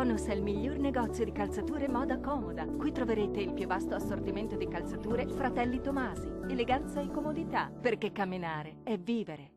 Tonus è il miglior negozio di calzature moda comoda. Qui troverete il più vasto assortimento di calzature Fratelli Tomasi. Eleganza e comodità, perché camminare è vivere.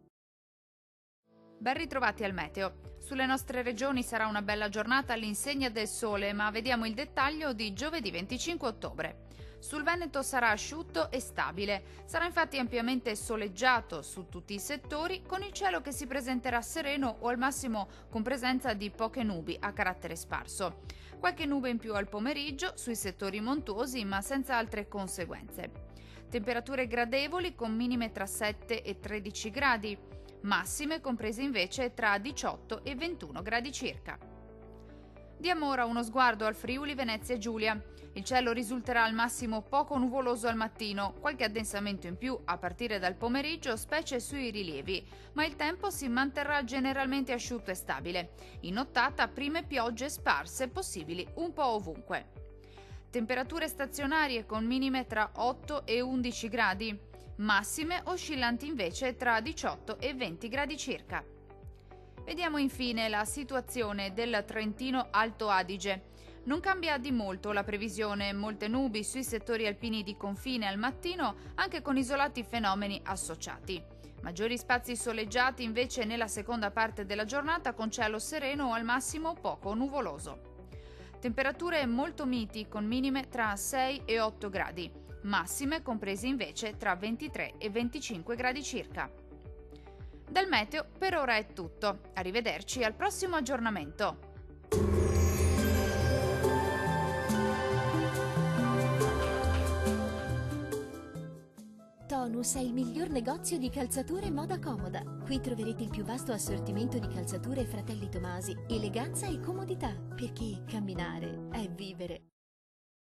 Ben ritrovati al meteo. Sulle nostre regioni sarà una bella giornata all'insegna del sole, ma vediamo il dettaglio di giovedì 25 ottobre. Sul Veneto sarà asciutto e stabile, sarà infatti ampiamente soleggiato su tutti i settori, con il cielo che si presenterà sereno o al massimo con presenza di poche nubi a carattere sparso. Qualche nube in più al pomeriggio sui settori montuosi, ma senza altre conseguenze. Temperature gradevoli con minime tra 7 e 13 gradi. Massime comprese invece tra 18 e 21 gradi circa. Diamo ora uno sguardo al Friuli Venezia Giulia. Il cielo risulterà al massimo poco nuvoloso al mattino, qualche addensamento in più a partire dal pomeriggio, specie sui rilievi, ma il tempo si manterrà generalmente asciutto e stabile. In nottata prime piogge sparse possibili un po' ovunque. Temperature stazionarie con minime tra 8 e 11 gradi. Massime oscillanti invece tra 18 e 20 gradi circa. Vediamo infine la situazione del Trentino Alto Adige. Non cambia di molto la previsione, molte nubi sui settori alpini di confine al mattino, anche con isolati fenomeni associati. Maggiori spazi soleggiati invece nella seconda parte della giornata con cielo sereno o al massimo poco nuvoloso. Temperature molto miti con minime tra 6 e 8 gradi. Massime comprese invece tra 23 e 25 gradi circa. Dal meteo per ora è tutto. Arrivederci al prossimo aggiornamento. Tonus è il miglior negozio di calzature moda comoda. Qui troverete il più vasto assortimento di calzature Fratelli Tomasi, eleganza e comodità, perché camminare è vivere.